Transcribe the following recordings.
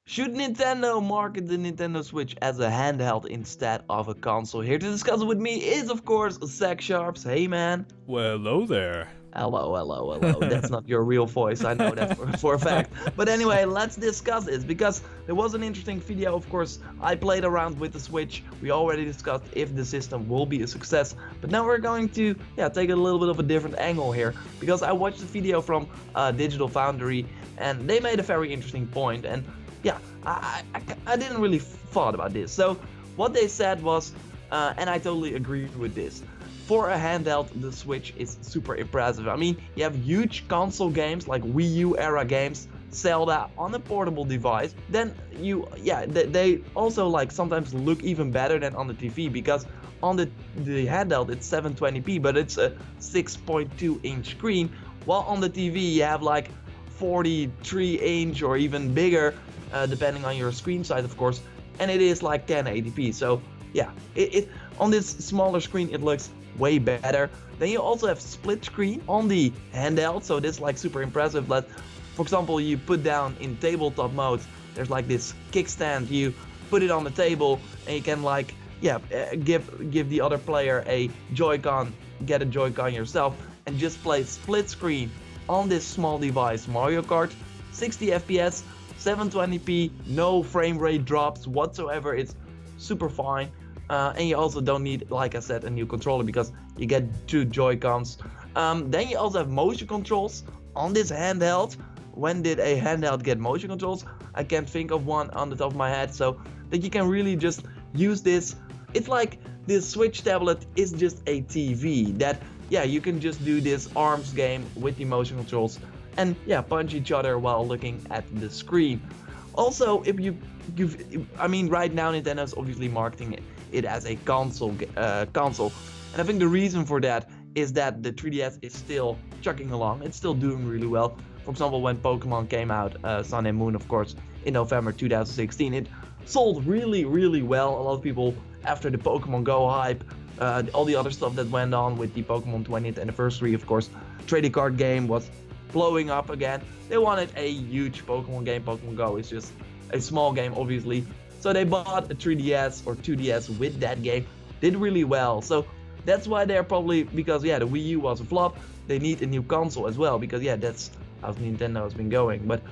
Should Nintendo market the Nintendo Switch as a handheld instead of a console? Here to discuss it with me is, of course, Zach Sharps. Hey, man. Well, hello there. Hello, hello, hello. That's not your real voice. I know that for a fact. But anyway, let's discuss this because there was an interesting video. Of course, I played around with the Switch. We already discussed if the system will be a success. But now we're going to take a little bit of a different angle here because I watched the video from Digital Foundry and they made a very interesting point. And yeah, I didn't really thought about this. So what they said was, and I totally agree with this. For a handheld, the Switch is super impressive. I mean, you have huge console games like Wii U era games, Zelda on a portable device. Then they also like sometimes look even better than on the TV because on the handheld it's 720p, but it's a 6.2 inch screen, while on the TV you have like 43 inch or even bigger, depending on your screen size, of course, and it is like 1080p. So yeah, it on this smaller screen it looks way better. Then you also have split screen on the handheld, so this is like super impressive. But for example, you put down in tabletop mode, there's like this kickstand, you put it on the table and you can like give the other player a Joy-Con, get a Joy-Con yourself, and just play split screen on this small device. Mario Kart, 60 FPS, 720p, no frame rate drops whatsoever. It's super fine. And you also don't need, like I said, a new controller because you get 2 Joy-Cons. Then you also have motion controls on this handheld. When did a handheld get motion controls? I can't think of one on the top of my head. So that you can really just use this. It's like this Switch tablet is just a TV that, you can just do this arms game with the motion controls and punch each other while looking at the screen. Also, if I mean, right now Nintendo's obviously marketing it as a console, and I think the reason for that is that the 3DS is still chugging along. It's still doing really well. For example, when Pokemon came out, Sun and Moon, of course, in November 2016, it sold really, really well. A lot of people, after the Pokemon Go hype, all the other stuff that went on with the Pokemon 20th anniversary, of course, trading card game was blowing up again. They wanted a huge Pokemon game. Pokemon Go is just a small game, obviously. So they bought a 3DS or 2DS with that game. Did really well. So that's why they're probably, because the Wii U was a flop, they need a new console as well, because that's how Nintendo has been going. But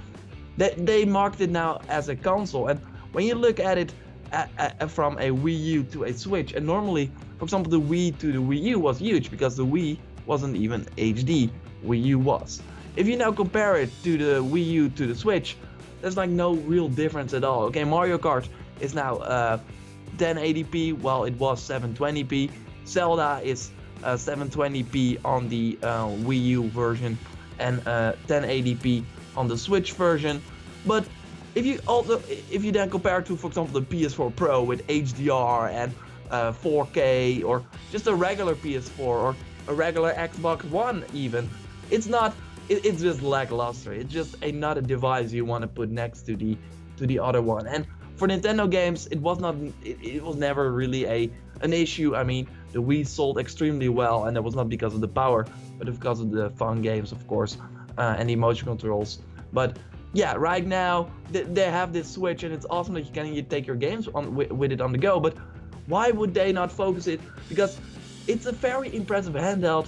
they market it now as a console, and when you look at it from a Wii U to a Switch, and normally, for example, the Wii to the Wii U was huge because the Wii wasn't even HD, Wii U was. If you now compare it to the Wii U to the Switch, there's like no real difference at all. Okay, Mario Kart is now 1080p while it was 720p. Zelda is 720p on the Wii U version and 1080p on the Switch version. But if you then compare to, for example, the PS4 Pro with HDR and 4K, or just a regular PS4 or a regular Xbox One even, it's just lackluster. It's just another device you want to put next to the other one. And for Nintendo games, it was never really an issue. I mean, the Wii sold extremely well, and that was not because of the power, but because of the fun games, of course, and the motion controls. But right now they have this Switch, and it's awesome that you can take your games with it on the go. But why would they not focus it? Because it's a very impressive handheld.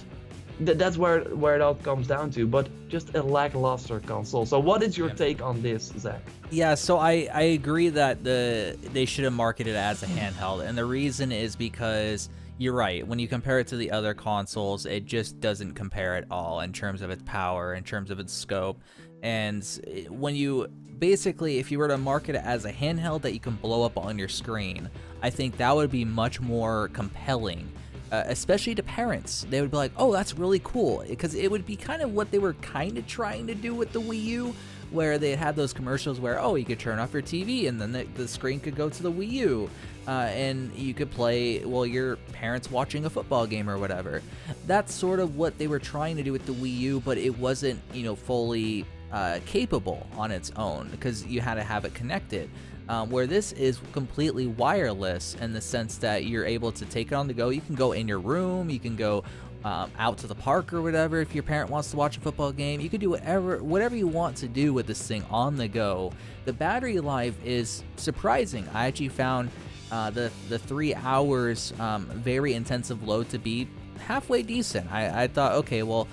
That's where it all comes down to, but just a lackluster console. So what is your take on this, Zach? Yeah, so I agree that they should have marketed it as a handheld, and the reason is because you're right. When you compare it to the other consoles, it just doesn't compare at all in terms of its power, in terms of its scope. And when you basically, if you were to market it as a handheld that you can blow up on your screen, I think that would be much more compelling. Especially to parents. They would be like, oh, that's really cool, because it would be kind of what they were kind of trying to do with the Wii U, where they had those commercials where, oh, you could turn off your TV and then the screen could go to the Wii U, and you could play while your parents watching a football game or whatever. That's sort of what they were trying to do with the Wii U, but it wasn't, fully capable on its own, because you had to have it connected. Where this is completely wireless in the sense that you're able to take it on the go. You can go in your room, you can go out to the park or whatever. If your parent wants to watch a football game, you could do whatever you want to do with this thing on the go. The battery life is surprising. I actually found the 3 hours very intensive load to be halfway decent. I thought, okay, well,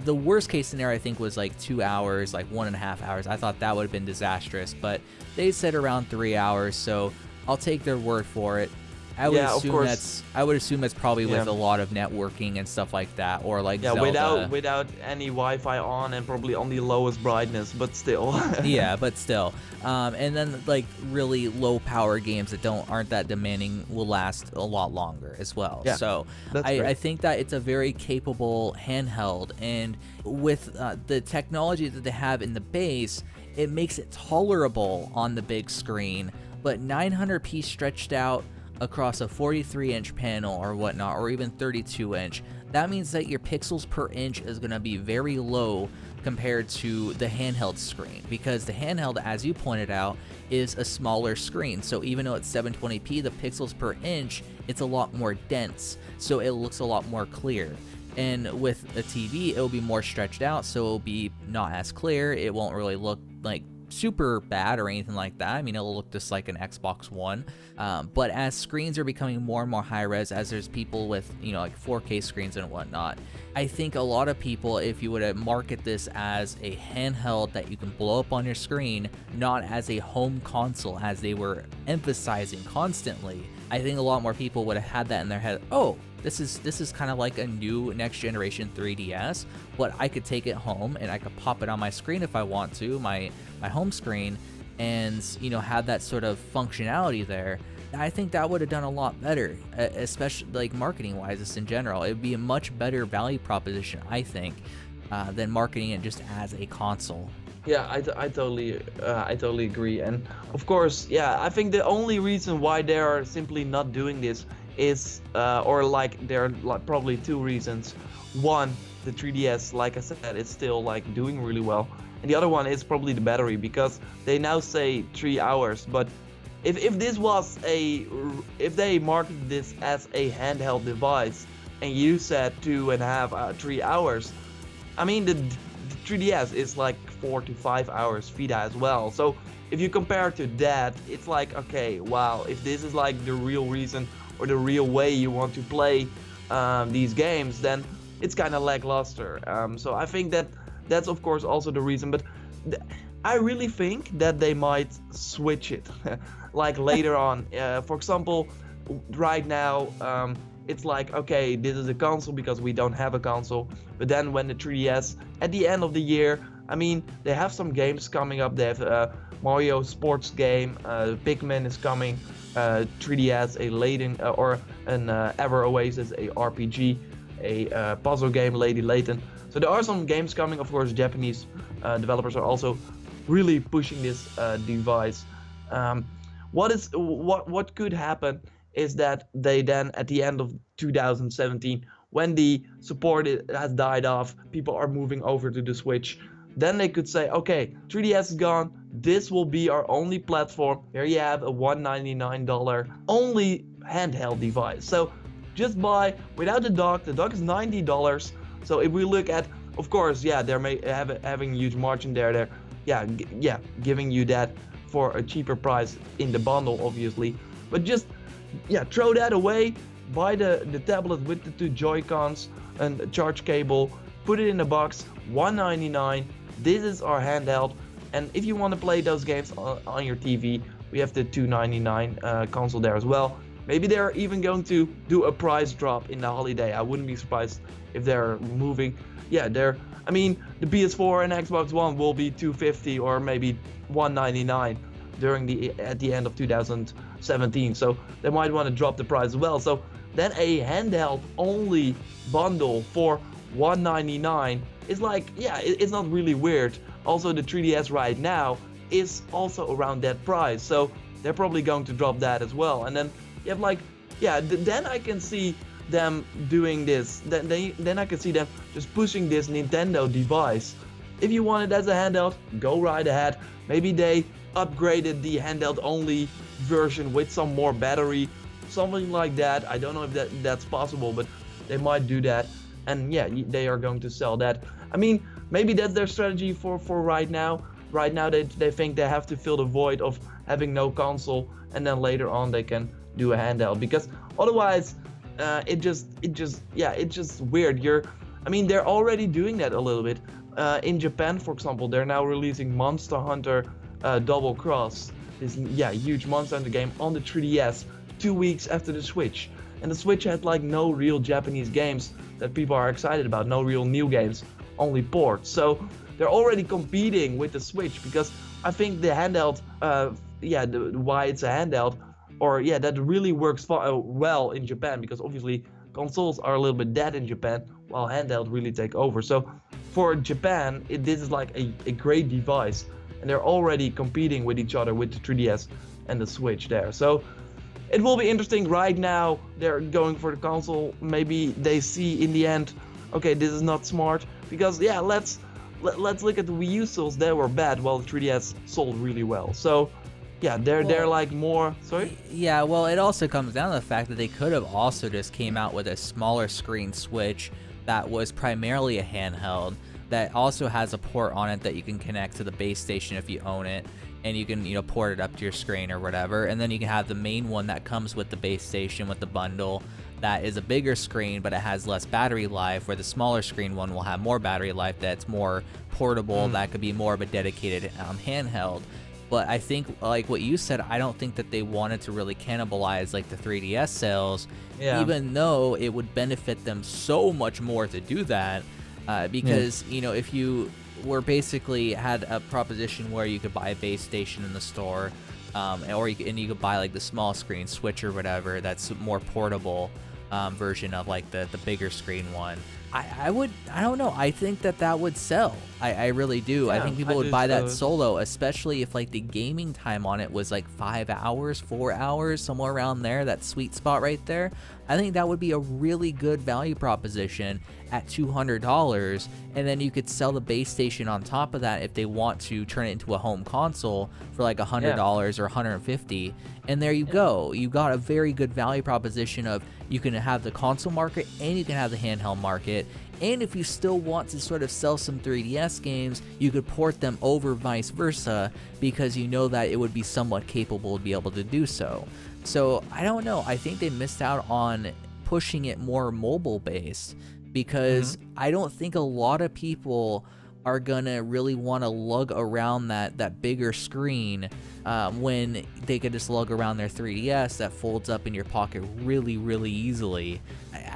the worst case scenario I think was like 2 hours, like 1.5 hours. I thought that would have been disastrous, but they said around 3 hours, so I'll take their word for it. I would assume that's probably with a lot of networking and stuff like that, or like Zelda. without any Wi-Fi on and probably on the lowest brightness, but still. Yeah, but still. And then like really low power games that aren't that demanding will last a lot longer as well. Yeah, so I think that it's a very capable handheld, and with the technology that they have in the base, it makes it tolerable on the big screen. But 900p stretched out across a 43-inch panel or whatnot, or even 32-inch, that means that your pixels per inch is going to be very low compared to the handheld screen, because the handheld, as you pointed out, is a smaller screen. So even though it's 720p, the pixels per inch, it's a lot more dense, so it looks a lot more clear. And with a TV, it'll be more stretched out, so it'll be not as clear. It won't really look like super bad or anything like that. I mean, it'll look just like an Xbox One. But as screens are becoming more and more high res, as there's people with, like 4K screens and whatnot, I think a lot of people, if you were to market this as a handheld that you can blow up on your screen, not as a home console, as they were emphasizing constantly, I think a lot more people would have had that in their head. Oh, this is kind of like a new next generation 3DS, but I could take it home and I could pop it on my screen if I want to, my home screen, and have that sort of functionality there. I think that would have done a lot better, especially like marketing wise, just in general. It would be a much better value proposition, I think, than marketing it just as a console. Yeah, I totally agree. And of course, yeah, I think the only reason why they are simply not doing this is, or like there are probably two reasons. One, the 3DS, like I said, it's still like doing really well. And the other one is probably the battery, because they now say 3 hours. But if they marketed this as a handheld device and you said 2.5, 3 hours, I mean the 3DS is like 4 to 5 hours Vita as well. So if you compare to that, it's like, okay, wow, if this is like the real reason or the real way you want to play these games, then it's kind of lackluster. So I think that's of course also the reason, but I really think that they might switch it like later on. For example, right now it's like, okay, this is a console because we don't have a console, but then when the 3DS at the end of the year, I mean, they have some games coming up. They have Mario sports game, Pikmin is coming, 3DS, a Layton or an Ever Oasis, a RPG, a puzzle game, Lady Layton. So there are some games coming. Of course, Japanese developers are also really pushing this device. What could happen is that they then, at the end of 2017, when the support has died off, people are moving over to the Switch, then they could say, okay, 3DS is gone, this will be our only platform. Here you have a $199 only handheld device. So just buy without the dock is $90. So if we look at, of course, yeah, they're having a huge margin there. They're giving you that for a cheaper price in the bundle, obviously. But just throw that away, buy the tablet with the 2 Joy-Cons and a charge cable, put it in a box, $199. This is our handheld. And if you want to play those games on your TV, we have the $299 console there as well. Maybe they're even going to do a price drop in the holiday. I wouldn't be surprised if they're moving. I mean, the PS4 and Xbox One will be $250 or maybe $199 at the end of 2017. So they might want to drop the price as well. So then a handheld only bundle for $199 is like, it's not really weird. Also, the 3DS right now is also around that price. So they're probably going to drop that as well. And then you have like, then I can see them doing this. Then I can see them just pushing this Nintendo device. If you want it as a handheld, go right ahead. Maybe they upgraded the handheld only version with some more battery, something like that. I don't know if that's possible, but they might do that. and yeah, they are going to sell that. I mean, maybe that's their strategy for right now. Right now they think they have to fill the void of having no console, and then later on they can do a handheld, because otherwise it's just weird. I mean, they're already doing that a little bit. In Japan, for example, they're now releasing Monster Hunter Double Cross, this huge Monster Hunter game on the 3DS 2 weeks after the Switch. And the Switch had like no real Japanese games that people are excited about, no real new games, only ports. So they're already competing with the Switch, because I think the handheld, why it's a handheld, or that really works well in Japan, because obviously consoles are a little bit dead in Japan, while handheld really take over. So for Japan, this is like a great device, and they're already competing with each other with the 3DS and the Switch there. So it will be interesting. Right now they're going for the console. Maybe they see in the end, okay, this is not smart, because let's look at the Wii U sales. They were bad, while the 3DS sold really well. So they're like more. Sorry. Yeah, well, it also comes down to the fact that they could have also just came out with a smaller screen Switch that was primarily a handheld, that also has a port on it that you can connect to the base station if you own it, and you can port it up to your screen or whatever. And then you can have the main one that comes with the base station with the bundle, that is a bigger screen, but it has less battery life, where the smaller screen one will have more battery life, that's more portable, that could be more of a dedicated handheld. But I think, like what you said, I don't think that they wanted to really cannibalize like the 3DS sales, even though it would benefit them so much more to do that, because if you were basically had a proposition where you could buy a base station in the store, or you could buy like the small screen Switch or whatever that's more portable version of like the bigger screen one. I don't know. I think that would sell. I really do. I think people would buy that solo, especially if like the gaming time on it was like 5 hours, 4 hours, somewhere around there, that sweet spot right there. I think that would be a really good value proposition at $200, and then you could sell the base station on top of that if they want to turn it into a home console for like $100 or $150, and there you go. You got a very good value proposition of you can have the console market and you can have the handheld market. And if you still want to sort of sell some 3DS games, you could port them over vice versa, because you know that it would be somewhat capable to be able to do so. So I don't know. I think they missed out on pushing it more mobile based, because I don't think a lot of people are gonna really want to lug around that bigger screen when they could just lug around their 3DS that folds up in your pocket really, really easily.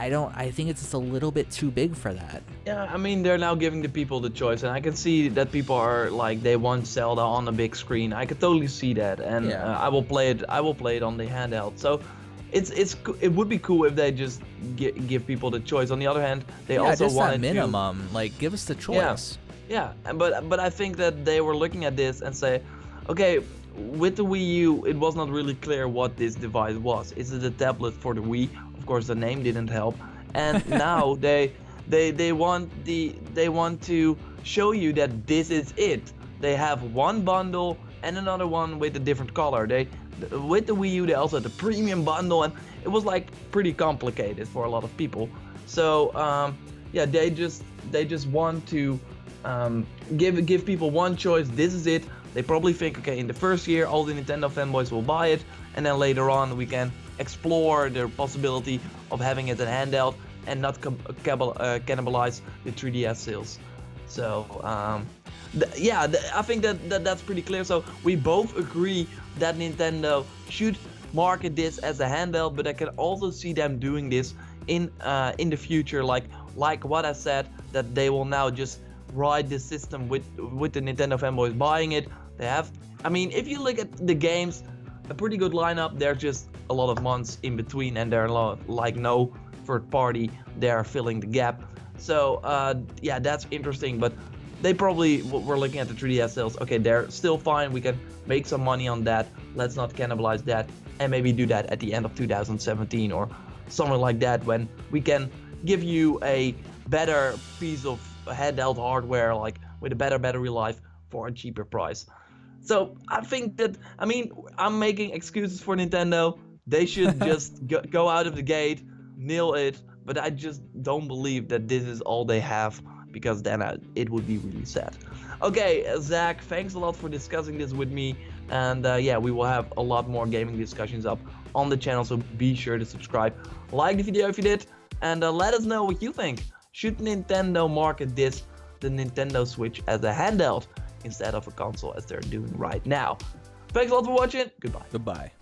I think it's just a little bit too big for that. Yeah, I mean, they're now giving the people the choice, and I can see that people are like, they want Zelda on a big screen. I could totally see that, and I will play it on the handheld. So it would be cool if they just give people the choice. On the other hand, they also just wanted that minimum, like, give us the choice. Yeah, but I think that they were looking at this and say, okay, with the Wii U, it was not really clear what this device was. Is it a tablet for the Wii? Of course, the name didn't help. And now they want to show you that this is it. They have one bundle and another one with a different color. With the Wii U, they also had the premium bundle, and it was like pretty complicated for a lot of people. So they just want to give people one choice. This is it. They probably think, okay, in the first year all the Nintendo fanboys will buy it, and then later on we can explore the possibility of having it in handheld and not cannibalize the 3DS sales. So I think that's pretty clear. So we both agree that Nintendo should market this as a handheld, but I can also see them doing this in the future, like what I said, that they will now just ride the system with the Nintendo fanboys buying it. They have, I mean, if you look at the games, a pretty good lineup. There's just a lot of months in between, and there are like no third party there filling the gap. So that's interesting, but they probably were looking at the 3DS sales. Okay, they're still fine. We can make some money on that. Let's not cannibalize that, and maybe do that at the end of 2017 or something like that, when we can give you a better piece of handheld hardware, like with a better battery life for a cheaper price. So I think that, I mean, I'm making excuses for Nintendo. They should just go out of the gate, nail it. but I just don't believe that this is all they have, because then it would be really sad. Okay, Zach, thanks a lot for discussing this with me, and yeah, we will have a lot more gaming discussions up on the channel, so be sure to subscribe, like the video if you did, and let us know what you think. Should Nintendo market the Nintendo Switch as a handheld instead of a console as they're doing right now? Thanks a lot for watching. Goodbye. Goodbye.